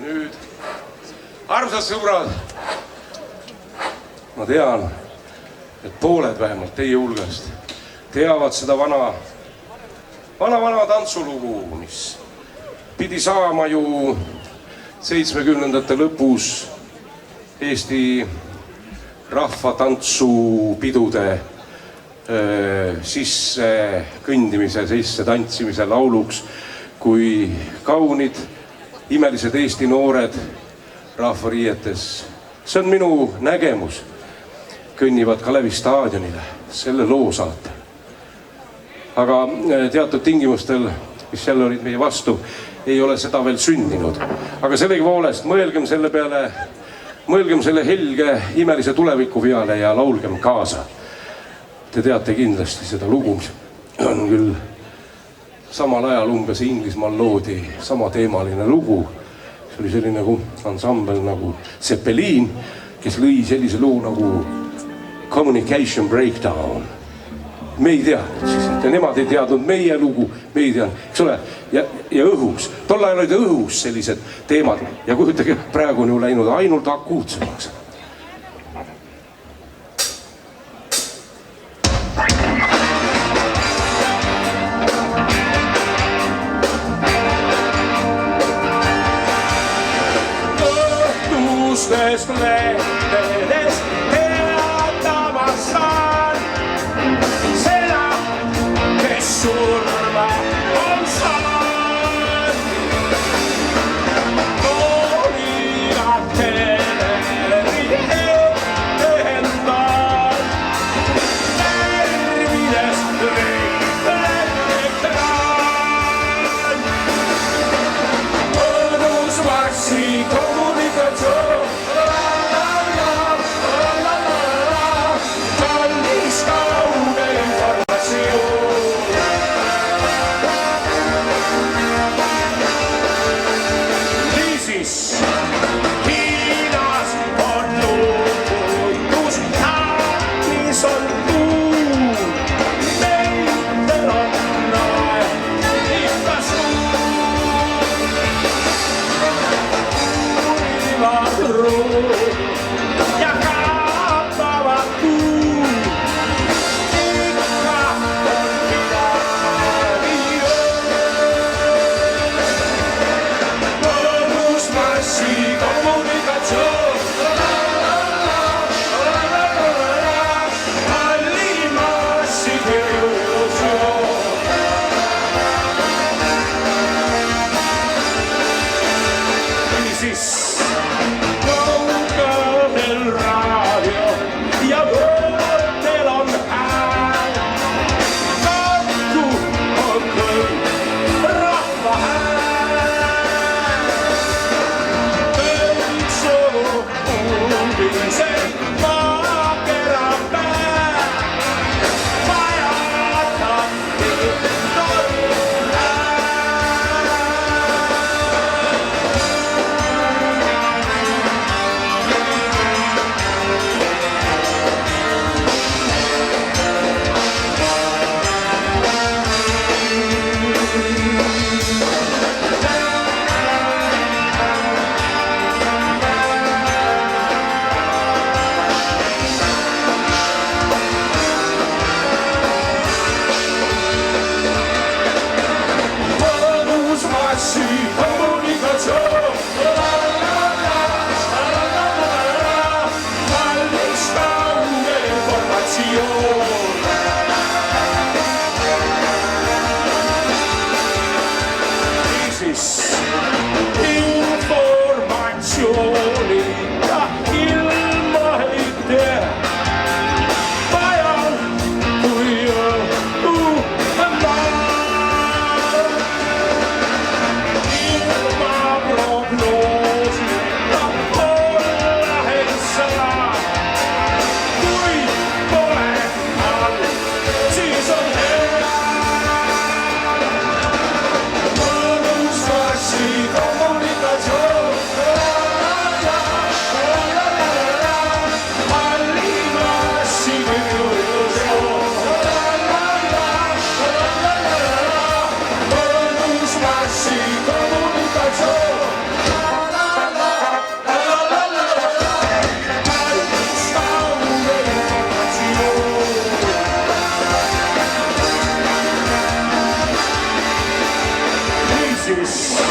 Ja nüüd, armsad sõbrad, ma tean, et pooled vähemalt teie hulgast teavad seda vana tantsulugu, mis pidi saama ju 70ndate lõpus Eesti rahvatantsupidude sisse kõndimise, sisse tantsimise lauluks, kui kaunid, imelised Eesti noored rahvariietes, see on minu nägemus, kõnnivad Kalevi staadionile selle loo saatel. Aga teatud tingimustel, mis jälle olid meie vastu, ei ole seda veel sündinud. Aga sellegipoolest mõelgem selle peale, mõelgem selle helge, imelise tuleviku peale ja laulgem kaasa. Te teate kindlasti seda lugu, mis on küll samal ajal umbes Inglismaal loodi samateemaline lugu. See oli selline ansambel nagu Zeppelin, kes lõi sellise loo nagu Communication Breakdown. Me ei teadnud siis, et nemad ei teadnud meie lugu, me ei teadnud, eks ole, ja õhus. Tol ajal olid õhus sellised teemad ja kujutage, praegu on ju läinud ainult akuutsemaks. Õhtustes lehtedes teatamas saan seda, kes surma on saanud. Toonivad teleri endal, närvides reikleb ekraan. Õdus massi kommunikatsioon, siis